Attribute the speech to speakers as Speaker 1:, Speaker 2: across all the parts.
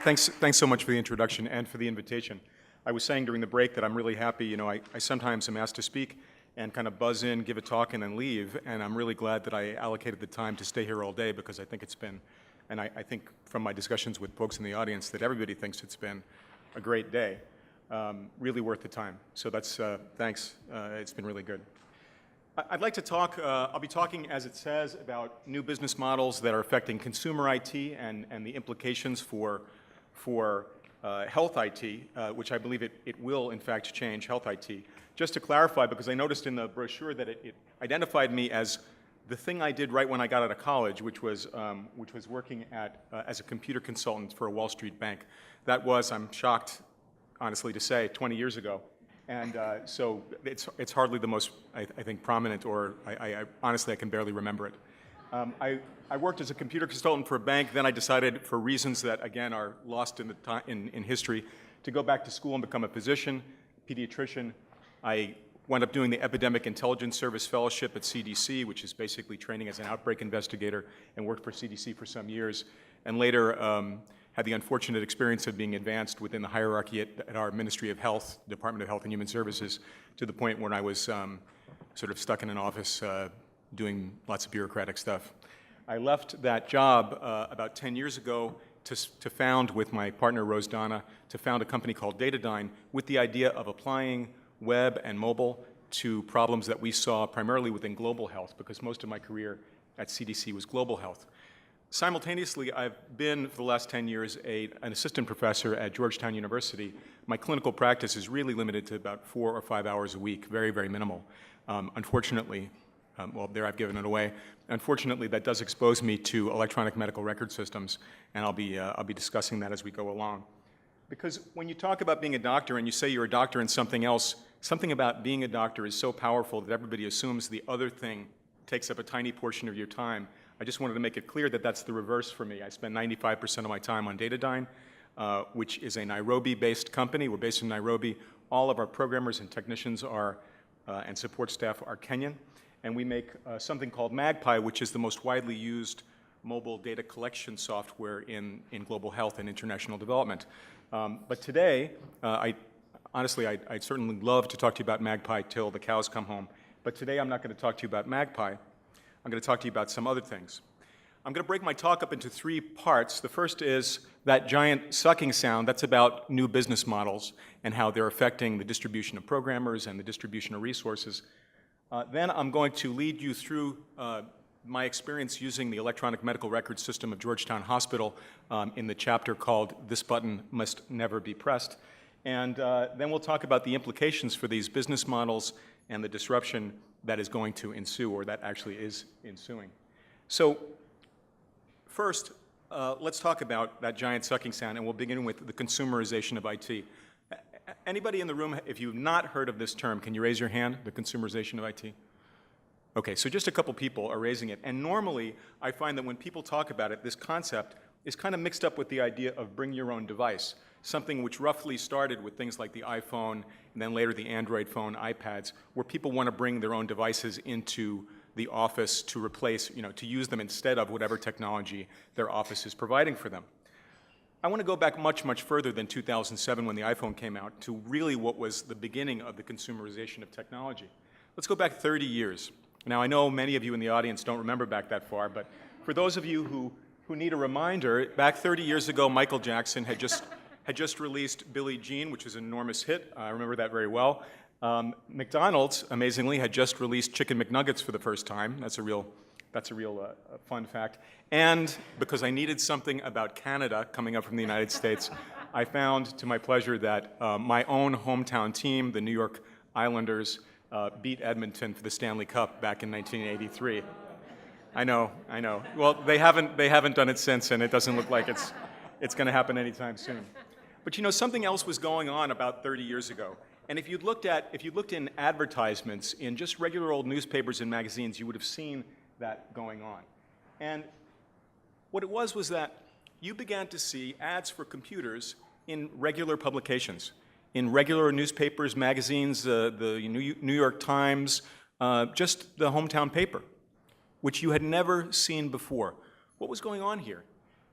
Speaker 1: Thanks so much for the introduction and for the invitation. I was saying during the break that I'm really happy. You know, I sometimes am asked to speak and kind of buzz in, give a talk, and then leave, and I'm really glad that I allocated the time to stay here all day because I think it's been, and I think from my discussions with folks in the audience that everybody thinks it's been a great day. Really worth the time. So that's, thanks. It's been really good. I'd like to talk, I'll be talking, as it says, about new business models that are affecting consumer IT and the implications for health IT, which I believe it will, in fact, change health IT. Just to clarify, because I noticed in the brochure that it identified me as the thing I did right when I got out of college, which was working as a computer consultant for a Wall Street bank. That was, I'm shocked, honestly to say, 20 years ago. And so it's hardly the most, I think, prominent, or honestly, I can barely remember it. I worked as a computer consultant for a bank. Then I decided, for reasons that, again, are lost in history, to go back to school and become a physician, pediatrician. I wound up doing the Epidemic Intelligence Service Fellowship at CDC, which is basically training as an outbreak investigator, and worked for CDC for some years. And later, had the unfortunate experience of being advanced within the hierarchy at our Ministry of Health, Department of Health and Human Services, to the point where I was sort of stuck in an office doing lots of bureaucratic stuff. I left that job about 10 years ago to found, with my partner Rose Donna, to found a company called DataDyne with the idea of applying web and mobile to problems that we saw primarily within global health, because most of my career at CDC was global health. Simultaneously, I've been, for the last 10 years, an assistant professor at Georgetown University. My clinical practice is really limited to about 4 or 5 hours a week, very, very minimal. Unfortunately, well, there I've given it away. Unfortunately, that does expose me to electronic medical record systems, and I'll be discussing that as we go along. Because when you talk about being a doctor and you say you're a doctor in something else, something about being a doctor is so powerful that everybody assumes the other thing takes up a tiny portion of your time. I just wanted to make it clear that that's the reverse for me. I spend 95% of my time on DataDyne, which is a Nairobi-based company. We're based in Nairobi. All of our programmers and technicians are, and support staff are Kenyan. And we make something called Magpie, which is the most widely used mobile data collection software in global health and international development. But today, honestly, I'd certainly love to talk to you about Magpie till the cows come home. But today I'm not going to talk to you about Magpie. I'm going to talk to you about some other things. I'm going to break my talk up into 3 parts. The first is that giant sucking sound. That's about new business models and how they're affecting the distribution of programmers and the distribution of resources. Then I'm going to lead you through my experience using the electronic medical record system of Georgetown Hospital in the chapter called "This Button Must Never Be Pressed." And then we'll talk about the implications for these business models and the disruption that is going to ensue, or that actually is ensuing. So first, let's talk about that giant sucking sound, and we'll begin with the consumerization of IT. Anybody in the room, if you've not heard of this term, can you raise your hand, the consumerization of IT? Okay, so just a couple people are raising it. And normally, I find that when people talk about it, this concept is kind of mixed up with the idea of bring your own device, something which roughly started with things like the iPhone, and then later the Android phone, iPads, where people want to bring their own devices into the office to replace, to use them instead of whatever technology their office is providing for them. I want to go back much, much further than 2007 when the iPhone came out to really what was the beginning of the consumerization of technology. Let's go back 30 years. Now, I know many of you in the audience don't remember back that far, but for those of you who need a reminder, back 30 years ago, Michael Jackson had just released Billie Jean, which is an enormous hit. I remember that very well. McDonald's, amazingly, had just released Chicken McNuggets for the first time. That's a real fun fact. And because I needed something about Canada coming up from the United States, I found, to my pleasure, that my own hometown team, the New York Islanders, beat Edmonton for the Stanley Cup back in 1983. I know. Well, they haven't done it since, and it doesn't look like it's going to happen anytime soon. But something else was going on about 30 years ago. And if you looked in advertisements in just regular old newspapers and magazines, you would have seen that going on. And what it was that you began to see ads for computers in regular publications, in regular newspapers, magazines, the New York Times, just the hometown paper, which you had never seen before. What was going on here?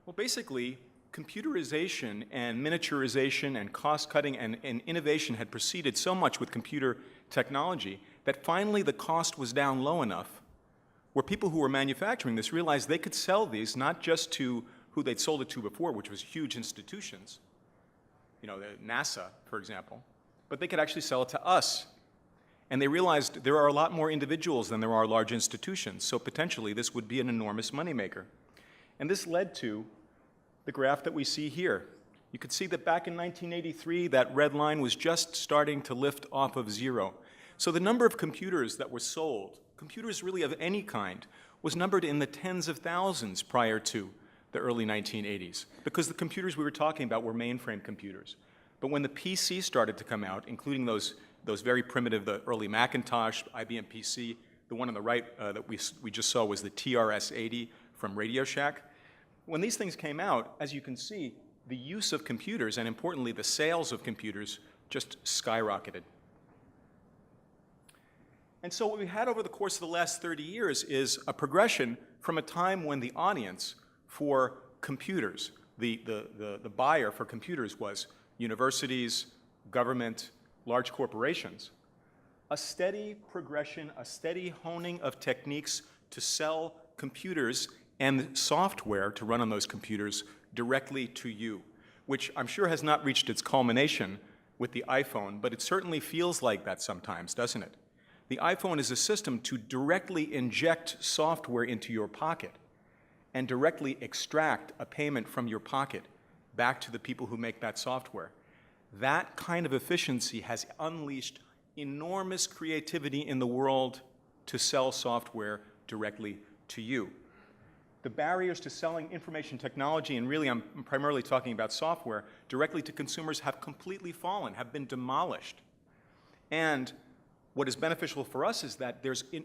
Speaker 1: Well, basically, computerization and miniaturization and cost-cutting and innovation had proceeded so much with computer technology that finally the cost was down low enough where people who were manufacturing this realized they could sell these not just to who they'd sold it to before, which was huge institutions, NASA, for example, but they could actually sell it to us. And they realized there are a lot more individuals than there are large institutions, so potentially this would be an enormous moneymaker. And this led to the graph that we see here. You could see that back in 1983, that red line was just starting to lift off of zero. So the number of computers that were sold, computers really of any kind, was numbered in the tens of thousands prior to the early 1980s, because the computers we were talking about were mainframe computers. But when the PC started to come out, including those very primitive, the early Macintosh, IBM PC, the one on the right that we just saw was the TRS-80 from Radio Shack. When these things came out, as you can see, the use of computers, and importantly the sales of computers, just skyrocketed. And so what we had over the course of the last 30 years is a progression from a time when the audience for computers, the buyer for computers was universities, government, large corporations, a steady progression, a steady honing of techniques to sell computers and software to run on those computers directly to you, which I'm sure has not reached its culmination with the iPhone, but it certainly feels like that sometimes, doesn't it? The iPhone is a system to directly inject software into your pocket and directly extract a payment from your pocket back to the people who make that software. That kind of efficiency has unleashed enormous creativity in the world to sell software directly to you. The barriers to selling information technology, and really I'm primarily talking about software, directly to consumers have completely fallen, have been demolished. And what is beneficial for us is that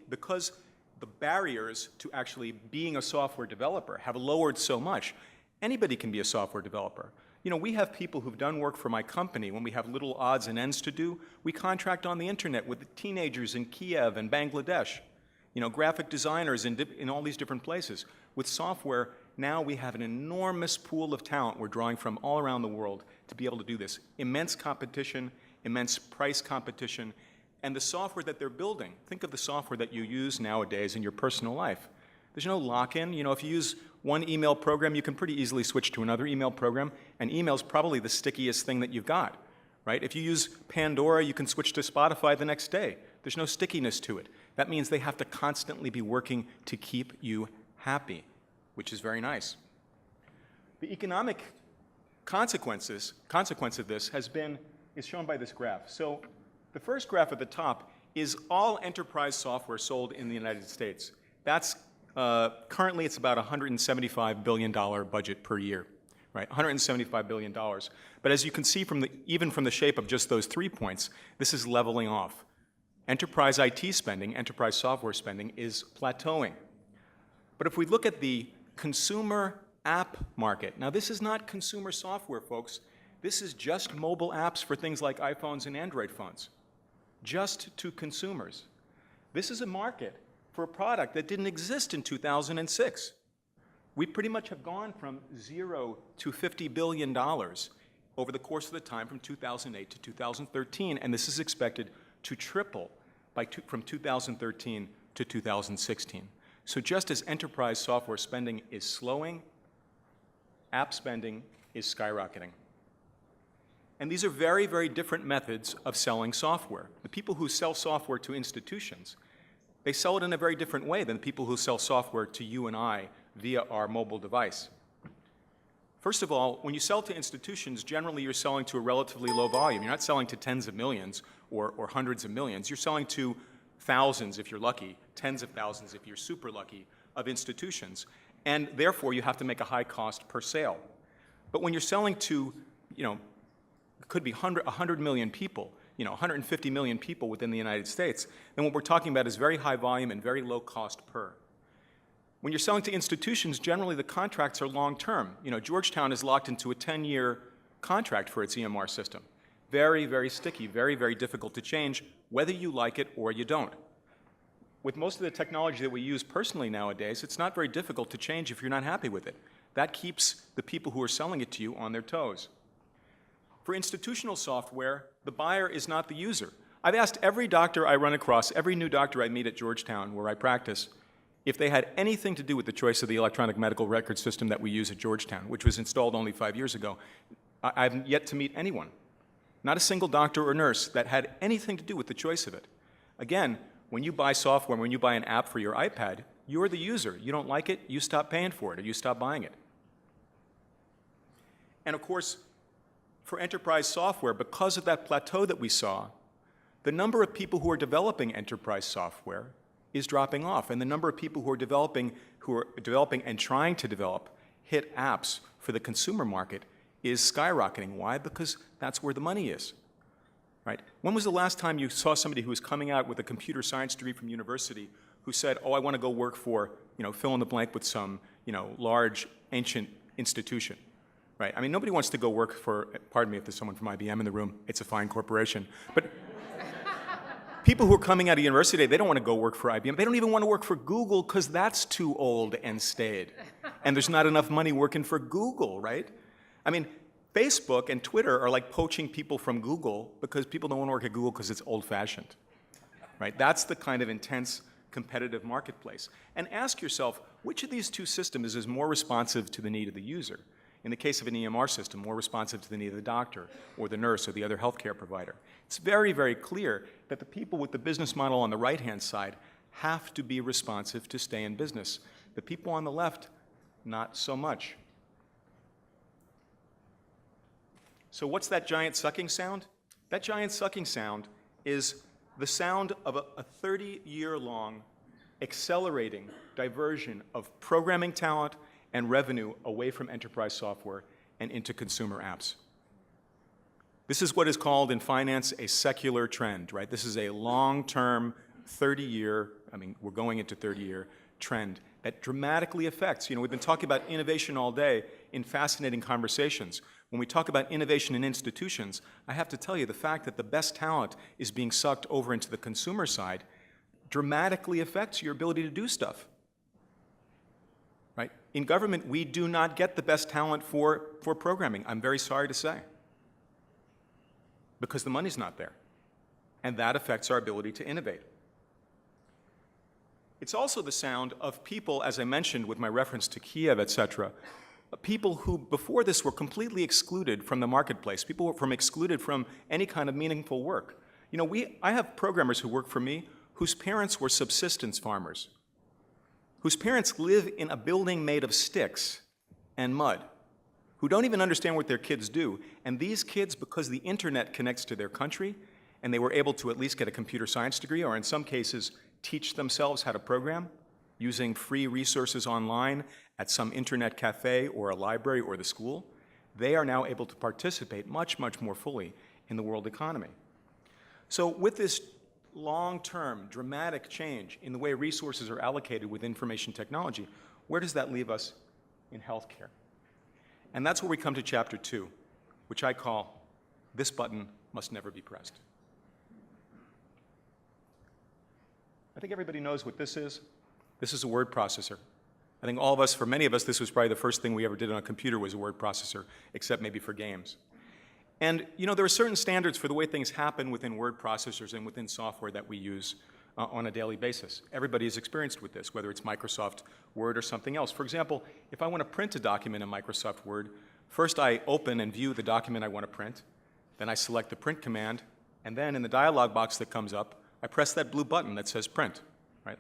Speaker 1: because the barriers to actually being a software developer have lowered so much, anybody can be a software developer. We have people who've done work for my company. When we have little odds and ends to do, we contract on the internet with the teenagers in Kiev and Bangladesh, graphic designers in all these different places. With software, now we have an enormous pool of talent we're drawing from all around the world to be able to do this. Immense competition, immense price competition, and the software that they're building. Think of the software that you use nowadays in your personal life. There's no lock-in. If you use one email program, you can pretty easily switch to another email program, and email's probably the stickiest thing that you've got, right? If you use Pandora, you can switch to Spotify the next day. There's no stickiness to it. That means they have to constantly be working to keep you happy, which is very nice. The economic consequence of this is shown by this graph. So the first graph at the top is all enterprise software sold in the United States. That's currently it's about $175 billion budget per year, right? $175 billion. But as you can see even from the shape of just those 3 points, this is leveling off. Enterprise IT spending, enterprise software spending is plateauing. But if we look at the consumer app market, now this is not consumer software, folks. This is just mobile apps for things like iPhones and Android phones, just to consumers. This is a market for a product that didn't exist in 2006. We pretty much have gone from 0 to $50 billion over the course of the time from 2008 to 2013, and this is expected to triple from 2013 to 2016. So just as enterprise software spending is slowing, app spending is skyrocketing. And these are very, very different methods of selling software. The people who sell software to institutions, they sell it in a very different way than the people who sell software to you and I via our mobile device. First of all, when you sell to institutions, generally you're selling to a relatively low volume. You're not selling to tens of millions or hundreds of millions. You're selling to thousands if you're lucky, tens of thousands if you're super lucky, of institutions. And therefore, you have to make a high cost per sale. But when you're selling to, it could be 100 million people, 150 million people within the United States, then what we're talking about is very high volume and very low cost per. When you're selling to institutions, generally the contracts are long-term. Georgetown is locked into a 10-year contract for its EMR system. Very, very sticky, very, very difficult to change, whether you like it or you don't. With most of the technology that we use personally nowadays, it's not very difficult to change if you're not happy with it. That keeps the people who are selling it to you on their toes. For institutional software, the buyer is not the user. I've asked every doctor I run across, every new doctor I meet at Georgetown where I practice, if they had anything to do with the choice of the electronic medical record system that we use at Georgetown, which was installed only 5 years ago. I've yet to meet anyone, not a single doctor or nurse, that had anything to do with the choice of it. Again, when you buy software, when you buy an app for your iPad, you're the user. You don't like it, you stop paying for it, or you stop buying it. And of course, for enterprise software, because of that plateau that we saw, the number of people who are developing enterprise software is dropping off, and the number of people who are developing and trying to develop hit apps for the consumer market is skyrocketing. Why? Because that's where the money is, right? When was the last time you saw somebody who was coming out with a computer science degree from university who said, oh, I want to go work for, fill in the blank with some, large, ancient institution, right? I mean, nobody wants to go work for, pardon me if there's someone from IBM in the room, it's a fine corporation, but people who are coming out of university, they don't want to go work for IBM. They don't even want to work for Google because that's too old and staid. And there's not enough money working for Google, right? I mean, Facebook and Twitter are like poaching people from Google because people don't want to work at Google because it's old-fashioned, right? That's the kind of intense competitive marketplace. And ask yourself, which of these two systems is more responsive to the need of the user? In the case of an EMR system, more responsive to the need of the doctor or the nurse or the other healthcare provider. It's very, very clear that the people with the business model on the right-hand side have to be responsive to stay in business. The people on the left, not so much. So what's that giant sucking sound? That giant sucking sound is the sound of a 30-year-long accelerating diversion of programming talent and revenue away from enterprise software and into consumer apps. This is what is called in finance a secular trend, right? This is a long-term, 30-year, we're going into 30-year trend that dramatically affects, we've been talking about innovation all day in fascinating conversations. When we talk about innovation in institutions, I have to tell you the fact that the best talent is being sucked over into the consumer side dramatically affects your ability to do stuff. Right? In government, we do not get the best talent for programming, I'm very sorry to say, because the money's not there. And that affects our ability to innovate. It's also the sound of people, as I mentioned with my reference to Kiev, etc., people who before this were completely excluded from the marketplace, people were excluded from any kind of meaningful work. I have programmers who work for me whose parents were subsistence farmers, whose parents live in a building made of sticks and mud, who don't even understand what their kids do. And these kids, because the internet connects to their country, and they were able to at least get a computer science degree, or in some cases, teach themselves how to program using free resources online at some internet cafe or a library or the school, they are now able to participate much, much more fully in the world economy. So with this long-term, dramatic change in the way resources are allocated with information technology, where does that leave us in healthcare? And that's where we come to Chapter 2, which I call, This Button Must Never Be Pressed. I think everybody knows what this is. This is a word processor. I think all of us, for many of us, this was probably the first thing we ever did on a computer was a word processor, except maybe for games. And there are certain standards for the way things happen within word processors and within software that we use on a daily basis. Everybody is experienced with this, whether it's Microsoft Word or something else. For example, if I want to print a document in Microsoft Word, first I open and view the document I want to print, then I select the print command, and then in the dialog box that comes up, I press that blue button that says print. Right?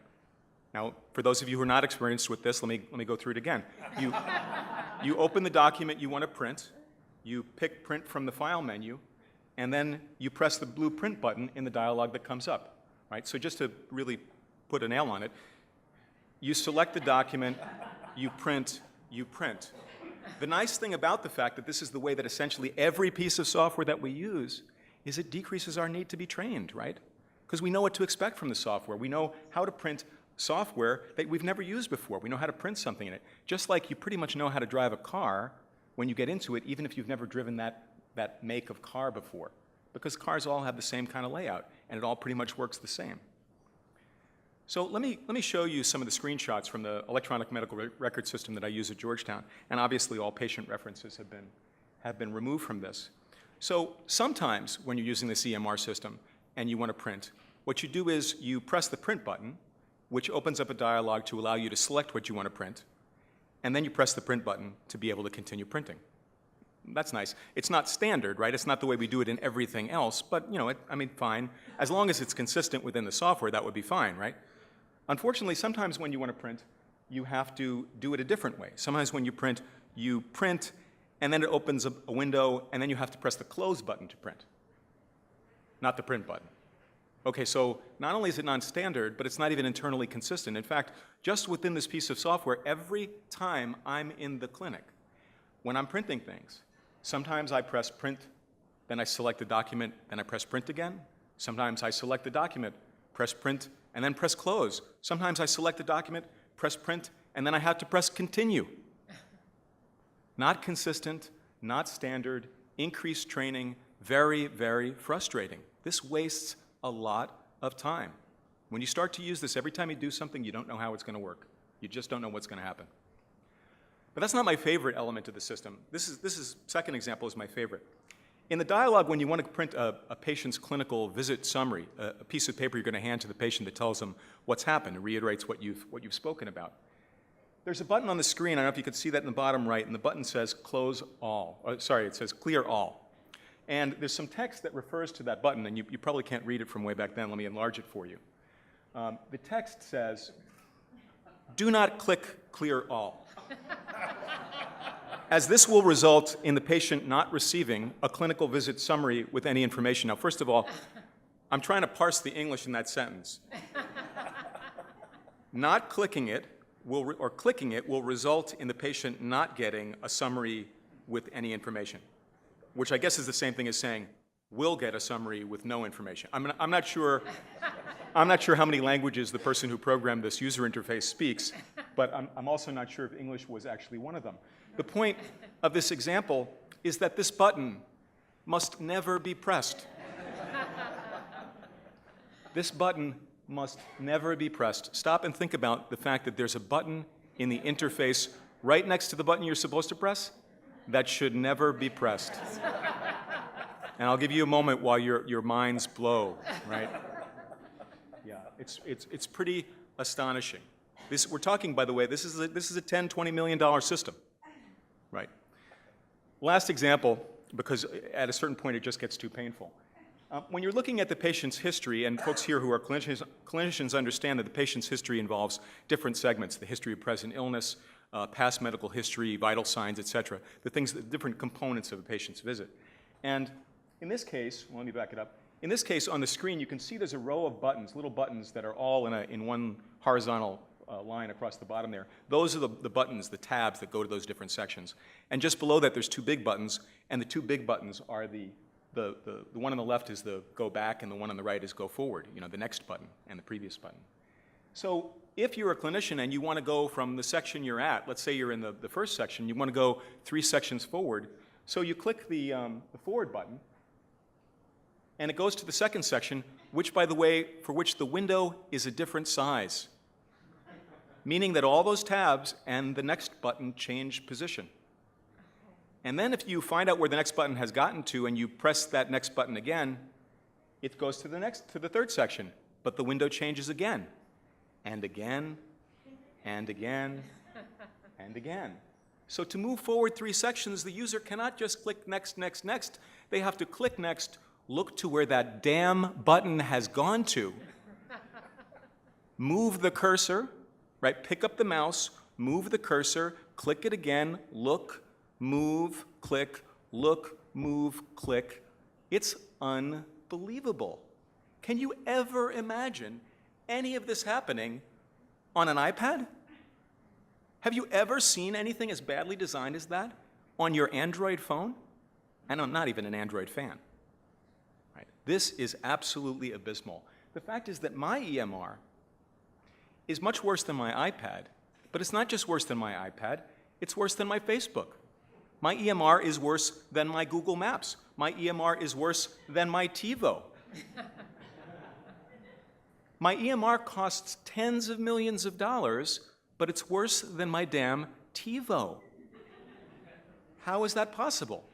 Speaker 1: Now, for those of you who are not experienced with this, let me go through it again. You open the document you want to print, you pick print from the file menu, and then you press the blue print button in the dialog that comes up. Right? So just to really put a nail on it, you select the document, you print, you print. The nice thing about the fact that this is the way that essentially every piece of software that we use is it decreases our need to be trained, right? Because we know what to expect from the software. We know how to print software that we've never used before. We know how to print something in it. Just like you pretty much know how to drive a car when you get into it, even if you've never driven that make of car before. Because cars all have the same kind of layout, and it all pretty much works the same. So let me show you some of the screenshots from the electronic medical record system that I use at Georgetown, and obviously all patient references have been removed from this. So sometimes when you're using this EMR system and you want to print, what you do is you press the print button, which opens up a dialog to allow you to select what you want to print, and then you press the print button to be able to continue printing. That's nice. It's not standard, right? It's not the way we do it in everything else, but I mean, fine. As long as it's consistent within the software, that would be fine, right? Unfortunately, sometimes when you want to print, you have to do it a different way. Sometimes when you print, and then it opens a window, and then you have to press the close button to print, not the print button. Okay, so not only is it non-standard, but it's not even internally consistent. In fact, just within this piece of software, every time I'm in the clinic, when I'm printing things, sometimes I press print, then I select the document, then I press print again. Sometimes I select the document, press print, and then press close. Sometimes I select the document, press print, and then I have to press continue. Not consistent, not standard, increased training, very, very frustrating. This wastes a lot of time. When you start to use this, every time you do something, you don't know how it's going to work. You just don't know what's going to happen. But that's not my favorite element of the system. Second example is my favorite. In the dialogue, when you want to print a patient's clinical visit summary, a piece of paper you're going to hand to the patient that tells them what's happened and reiterates what you've spoken about, there's a button on the screen. I don't know if you could see that in the bottom right, and the button says close all. It says clear all. And there's some text that refers to that button, and you probably can't read it from way back then. Let me enlarge it for you. The text says, do not click clear all, as this will result in the patient not receiving a clinical visit summary with any information. Now, first of all, I'm trying to parse the English in that sentence. Not clicking it or clicking it will result in the patient not getting a summary with any information, which I guess is the same thing as saying will get a summary with no information. I'm not sure how many languages the person who programmed this user interface speaks, but I'm also not sure if English was actually one of them. The point of this example is that this button must never be pressed. This button must never be pressed. Stop and think about the fact that there's a button in the interface right next to the button you're supposed to press that should never be pressed. And I'll give you a moment while your minds blow, right? Yeah, it's pretty astonishing. We're talking, by the way, this is a $10, $20 million system, right? Last example, because at a certain point it just gets too painful. When you're looking at the patient's history, and folks here who are clinicians understand that the patient's history involves different segments, the history of present illness, past medical history, vital signs, et cetera, the different components of a patient's visit. And in this case, well, let me back it up. In this case, on the screen, you can see there's a row of buttons, little buttons that are all in one horizontal line across the bottom there. Those are the buttons, the tabs that go to those different sections. And just below that, there's two big buttons, and the two big buttons are the one on the left is the go back, and the one on the right is go forward, the next button and the previous button. So if you're a clinician and you want to go from the section you're at, let's say you're in the first section, you want to go 3 sections forward, so you click the forward button, and it goes to the second section, which, by the way, for which the window is a different size, meaning that all those tabs and the next button change position. And then if you find out where the next button has gotten to and you press that next button again, it goes to the third section, but the window changes again, and again, and again, and again. So to move forward 3 sections, the user cannot just click next, next, next. They have to click next, look to where that damn button has gone to, move the cursor, right? Pick up the mouse, move the cursor, click it again, look, move, click, look, move, click. It's unbelievable. Can you ever imagine any of this happening on an iPad? Have you ever seen anything as badly designed as that on your Android phone? And I'm not even an Android fan. Right? This is absolutely abysmal. The fact is that my EMR is much worse than my iPad, but it's not just worse than my iPad, it's worse than my Facebook. My EMR is worse than my Google Maps. My EMR is worse than my TiVo. My EMR costs tens of millions of dollars, but it's worse than my damn TiVo. How is that possible?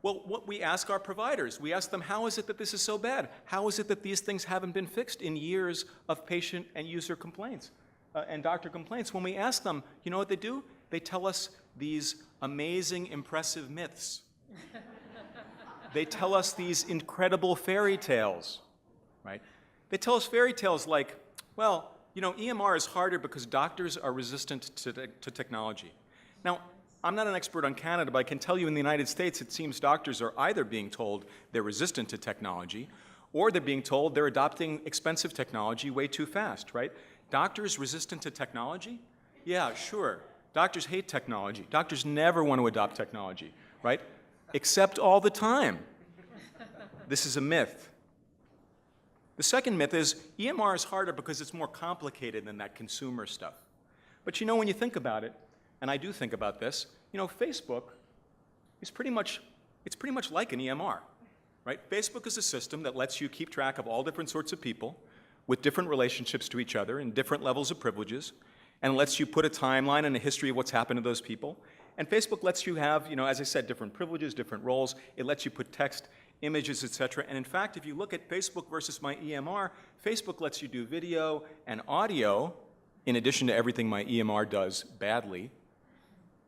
Speaker 1: Well, what we ask our providers, we ask them, how is it that this is so bad? How is it that these things haven't been fixed in years of patient and user complaints and doctor complaints? When we ask them, you know what they do? They tell us these amazing, impressive myths. They tell us these incredible fairy tales, right? They tell us fairy tales like, well, you know, EMR is harder because doctors are resistant to technology. Now, I'm not an expert on Canada, but I can tell you in the United States, it seems doctors are either being told they're resistant to technology, or they're being told they're adopting expensive technology way too fast, right? Doctors resistant to technology? Yeah, sure. Doctors hate technology. Doctors never want to adopt technology, right? Except all the time. This is a myth. The second myth is EMR is harder because it's more complicated than that consumer stuff. But you know, when you think about it, and I do think about this, you know, Facebook is pretty much like an EMR, right? Facebook is a system that lets you keep track of all different sorts of people with different relationships to each other and different levels of privileges, and lets you put a timeline and a history of what's happened to those people. And Facebook lets you have, you know, as I said, different privileges, different roles. It lets you put text, images, etc. And in fact, if you look at Facebook versus my EMR, Facebook lets you do video and audio in addition to everything my EMR does badly.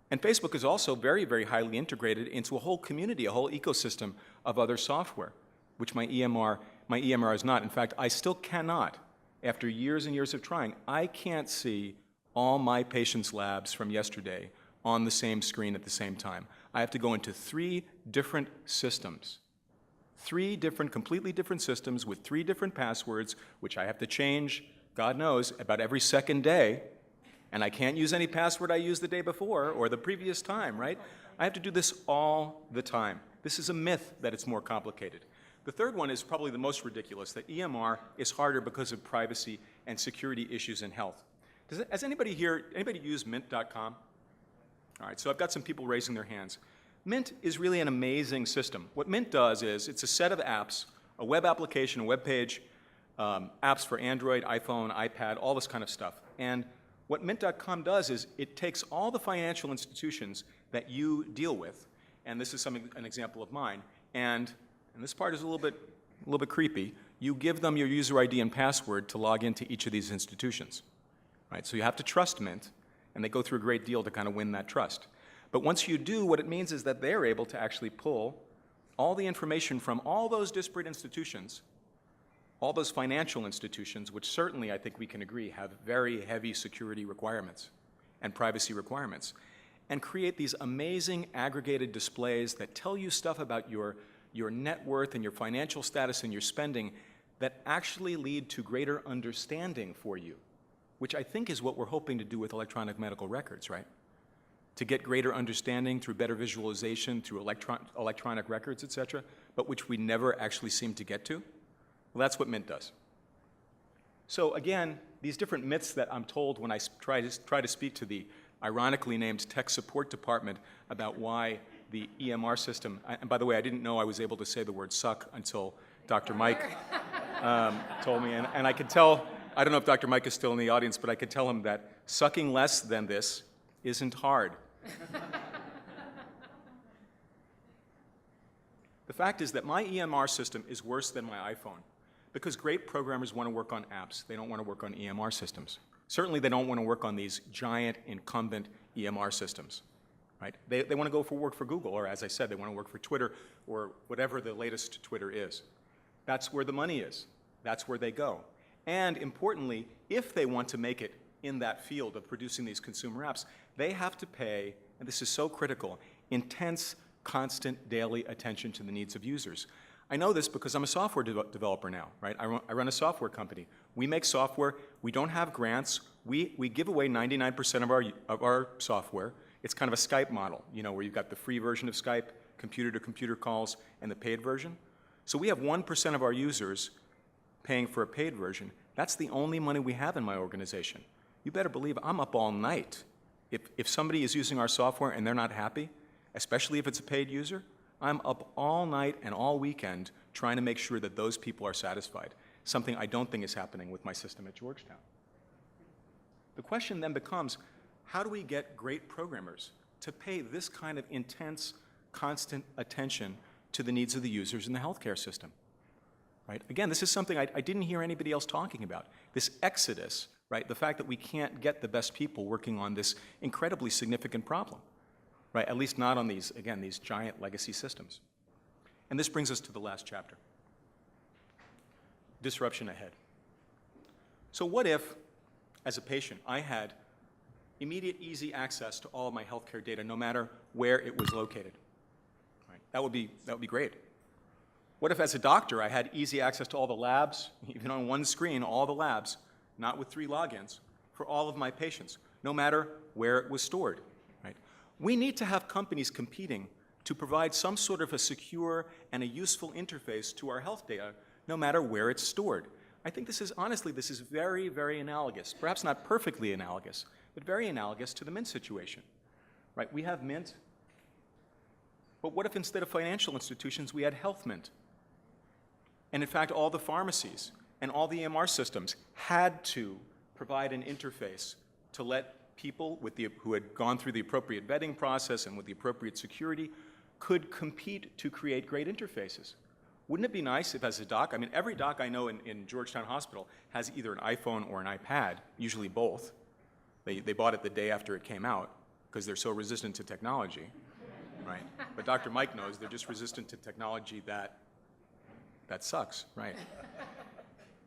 Speaker 1: And Facebook is also very, very highly integrated into a whole community, a whole ecosystem of other software, which my EMR is not. In fact, I still cannot, after years and years of trying, I can't see all my patients' labs from yesterday on the same screen at the same time. I have to go into 3 different systems. 3 different, completely different systems with 3 different passwords, which I have to change, God knows, about every second day. And I can't use any password I used the day before or the previous time, right? I have to do this all the time. This is a myth that it's more complicated. The third one is probably the most ridiculous, that EMR is harder because of privacy and security issues in health. Has anybody here, anybody use Mint.com? All right, so I've got some people raising their hands. Mint is really an amazing system. What Mint does is it's a set of apps, a web application, a web page, apps for Android, iPhone, iPad, all this kind of stuff. And what Mint.com does is it takes all the financial institutions that you deal with, and this is an example of mine, and this part is a little bit creepy. You give them your user ID and password to log into each of these institutions, right? So you have to trust Mint, and they go through a great deal to kind of win that trust. But once you do, what it means is that they're able to actually pull all the information from all those disparate institutions, all those financial institutions, which certainly I think we can agree have very heavy security requirements and privacy requirements, and create these amazing aggregated displays that tell you stuff about your net worth and your financial status and your spending that actually lead to greater understanding for you, which I think is what we're hoping to do with electronic medical records, right? To get greater understanding through better visualization, through electronic records, et cetera, but which we never actually seem to get to. Well, that's what Mint does. So again, these different myths that I'm told when I try to speak to the ironically named tech support department about why the EMR system, and by the way, I didn't know I was able to say the word suck until Dr. Mike told me, and I could tell, I don't know if Dr. Mike is still in the audience, but I could tell him that sucking less than this isn't hard. The fact is that my EMR system is worse than my iPhone because great programmers want to work on apps. They don't want to work on EMR systems. Certainly they don't want to work on these giant incumbent EMR systems, right? They want to go for work for Google, or as I said, they want to work for Twitter or whatever the latest Twitter is. That's where the money is. That's where they go. And importantly, if they want to make it in that field of producing these consumer apps, they have to pay, and this is so critical, intense, constant, daily attention to the needs of users. I know this because I'm a software developer now, right? I run a software company. We make software. We don't have grants. We give away 99% of our software. It's kind of a Skype model, you know, where you've got the free version of Skype, computer-to-computer calls, and the paid version. So we have 1% of our users paying for a paid version. That's the only money we have in my organization. You better believe I'm up all night. If somebody is using our software and they're not happy, especially if it's a paid user, I'm up all night and all weekend trying to make sure that those people are satisfied. something I don't think is happening with my system at Georgetown. The question then becomes, how do we get great programmers to pay this kind of intense, constant attention to the needs of the users in the healthcare system? Right? Again, this is something I didn't hear anybody else talking about. This exodus, right? The fact that we can't get the best people working on this incredibly significant problem, right? At least not on these, again, these giant legacy systems. And this brings us to the last chapter. Disruption ahead. So what if, as a patient, I had immediate, easy access to all of my healthcare data, no matter where it was located? Right? That would be great. What if, as a doctor, I had easy access to all the labs, even on one screen, all the labs, not with 3 logins, for all of my patients, no matter where it was stored? Right? We need to have companies competing to provide some sort of a secure and a useful interface to our health data, no matter where it's stored. I think this is, honestly, this is very, very analogous. Perhaps not perfectly analogous, but very analogous to the Mint situation. Right? We have Mint, but what if instead of financial institutions, we had Health Mint? And in fact, all the pharmacies and all the EMR systems had to provide an interface to let people who had gone through the appropriate vetting process and with the appropriate security could compete to create great interfaces. Wouldn't it be nice if, as a doc, I mean, every doc I know in Georgetown Hospital has either an iPhone or an iPad, usually both. They bought it the day after it came out because they're so resistant to technology, right? But Dr. Mike knows they're just resistant to technology that sucks, right?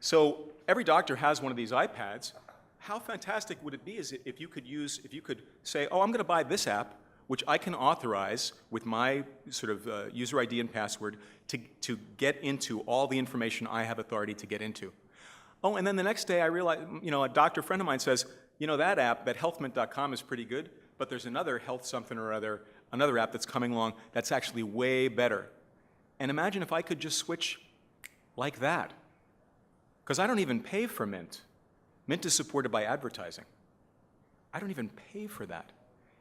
Speaker 1: So every doctor has one of these iPads. How fantastic would it be if you could say, oh, I'm going to buy this app, which I can authorize with my sort of user ID and password to get into all the information I have authority to get into. Oh, and then the next day I realize, a doctor friend of mine says, that app, that healthmint.com is pretty good, but there's another health something or other, another app that's coming along that's actually way better. And imagine if I could just switch like that. Because I don't even pay for Mint. Mint is supported by advertising. I don't even pay for that.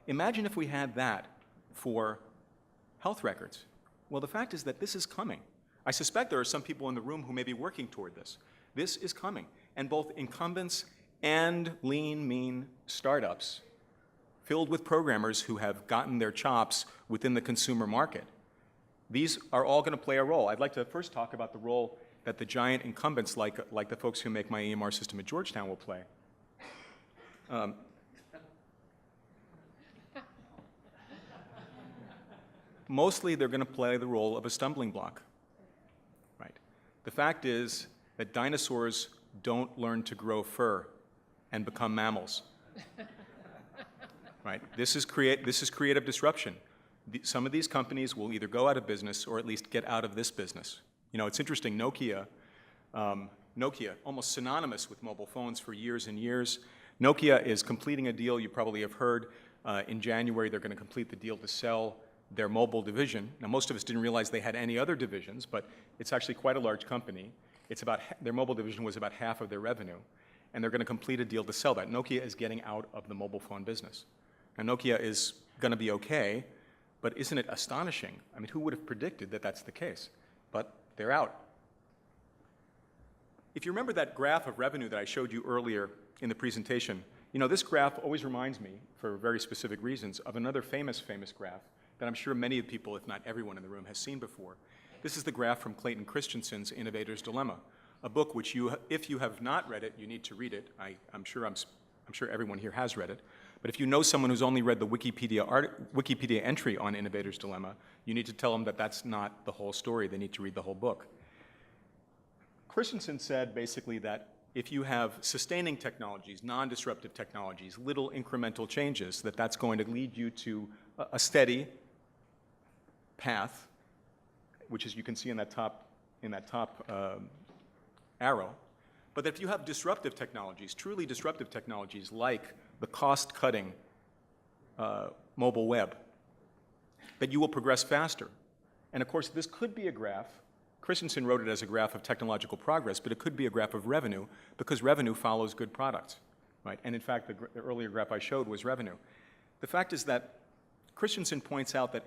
Speaker 1: Imagine if we had that for health records. Well, the fact is that this is coming. I suspect there are some people in the room who may be working toward this. This is coming. And both incumbents and lean, mean startups filled with programmers who have gotten their chops within the consumer market, these are all going to play a role. I'd like to first talk about the role that the giant incumbents like the folks who make my EMR system at Georgetown will play. Mostly they're going to play the role of a stumbling block. Right? The fact is that dinosaurs don't learn to grow fur and become mammals. Right? This is creative disruption. Some of these companies will either go out of business or at least get out of this business. It's interesting, Nokia, almost synonymous with mobile phones for years and years. Nokia is completing a deal, you probably have heard, in January they're going to complete the deal to sell their mobile division. Now, most of us didn't realize they had any other divisions, but it's actually quite a large company. Their mobile division was about half of their revenue, and they're going to complete a deal to sell that. Nokia is getting out of the mobile phone business. And Nokia is going to be okay, but isn't it astonishing? I mean, who would have predicted that that's the case? But they're out. If you remember that graph of revenue that I showed you earlier in the presentation, this graph always reminds me, for very specific reasons, of another famous graph that I'm sure many of the people, if not everyone in the room, has seen before. This is the graph from Clayton Christensen's Innovators' Dilemma, a book which if you have not read it, you need to read it. I'm sure everyone here has read it. But if you know someone who's only read the Wikipedia entry on Innovators' Dilemma, you need to tell them that that's not the whole story. They need to read the whole book. Christensen said basically that if you have sustaining technologies, non-disruptive technologies, little incremental changes, that's going to lead you to a steady path, which is you can see in that top arrow. But if you have disruptive technologies, truly disruptive technologies like the cost-cutting mobile web, that you will progress faster. And of course, this could be a graph. Christensen wrote it as a graph of technological progress, but it could be a graph of revenue because revenue follows good products, right? And in fact, the earlier graph I showed was revenue. The fact is that Christensen points out that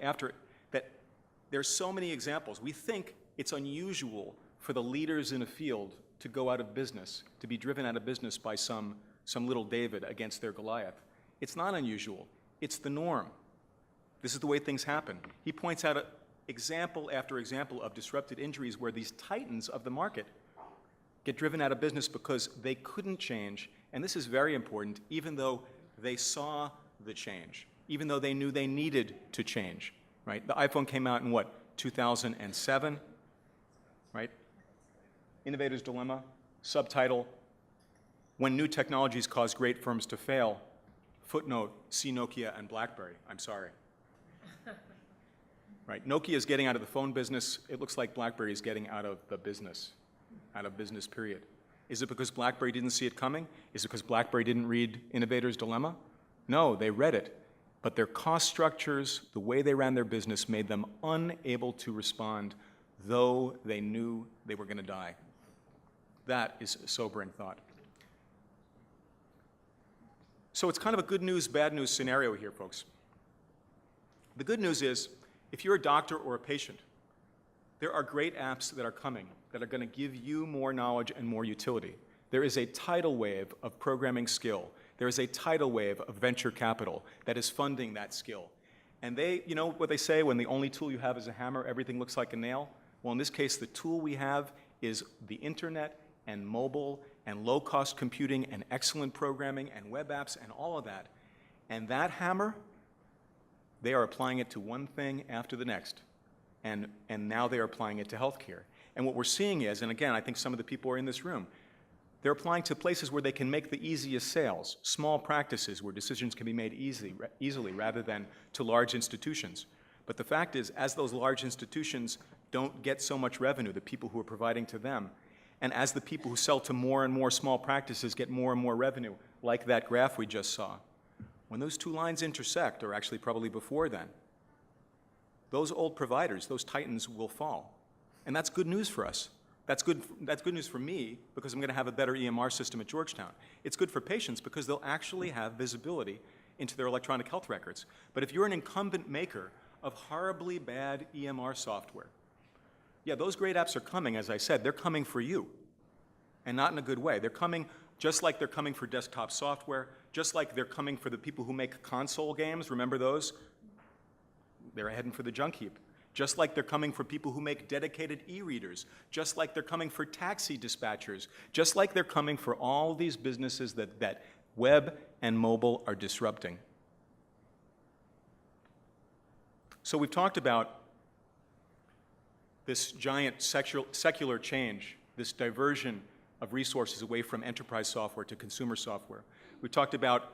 Speaker 1: there's so many examples. We think it's unusual for the leaders in a field to go out of business, to be driven out of business by some little David against their Goliath. It's not unusual. It's the norm. This is the way things happen. He points out example after example of disrupted injuries where these titans of the market get driven out of business because they couldn't change, and this is very important, even though they saw the change, even though they knew they needed to change, right? The iPhone came out in what, 2007, right? Innovators' Dilemma, subtitle, When New Technologies Cause Great Firms to Fail, footnote, see Nokia and BlackBerry. I'm sorry. Right, Nokia is getting out of the phone business. It looks like BlackBerry is getting out of the business, period. Is it because BlackBerry didn't see it coming? Is it because BlackBerry didn't read Innovators' Dilemma? No, they read it. But their cost structures, the way they ran their business, made them unable to respond, though they knew they were going to die. That is a sobering thought. So it's kind of a good news, bad news scenario here, folks. The good news is, if you're a doctor or a patient, there are great apps that are coming that are going to give you more knowledge and more utility. There is a tidal wave of programming skill. There is a tidal wave of venture capital that is funding that skill. And they, you know what they say, when the only tool you have is a hammer, everything looks like a nail? Well, in this case, the tool we have is the internet and mobile and low-cost computing and excellent programming and web apps and all of that. And that hammer, they are applying it to one thing after the next. And now they are applying it to healthcare. And what we're seeing is, and again, I think some of the people are in this room, they're applying to places where they can make the easiest sales, small practices where decisions can be made easily rather than to large institutions. But the fact is, as those large institutions don't get so much revenue, the people who are providing to them, and as the people who sell to more and more small practices get more and more revenue, like that graph we just saw, when those two lines intersect, or actually probably before then, those old providers, those titans will fall. And that's good news for us. That's good news for me because I'm going to have a better EMR system at Georgetown. It's good for patients because they'll actually have visibility into their electronic health records. But if you're an incumbent maker of horribly bad EMR software, yeah, those great apps are coming, as I said. They're coming for you, and not in a good way. They're coming just like they're coming for desktop software, just like they're coming for the people who make console games. Remember those? They're heading for the junk heap. Just like they're coming for people who make dedicated e-readers, just like they're coming for taxi dispatchers, just like they're coming for all these businesses that web and mobile are disrupting. So we've talked about this giant secular change, this diversion of resources away from enterprise software to consumer software. We talked about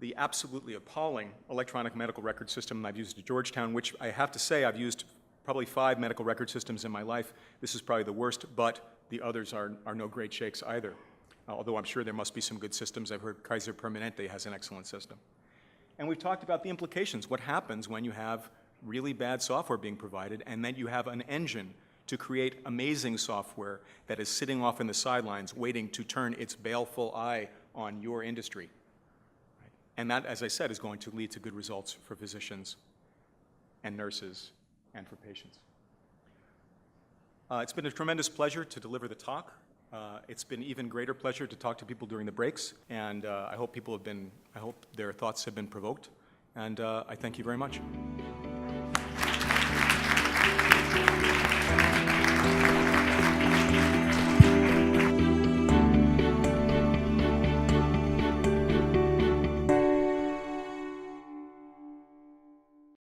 Speaker 1: the absolutely appalling electronic medical record system I've used at Georgetown, which I have to say I've used probably 5 medical record systems in my life. This is probably the worst, but the others are no great shakes either. Although I'm sure there must be some good systems. I've heard Kaiser Permanente has an excellent system. And we've talked about the implications. What happens when you have really bad software being provided and then you have an engine to create amazing software that is sitting off in the sidelines waiting to turn its baleful eye on your industry. And that, as I said, is going to lead to good results for physicians and nurses and for patients. It's been a tremendous pleasure to deliver the talk. It's been even greater pleasure to talk to people during the breaks, and I hope their thoughts have been provoked, and I thank you very much.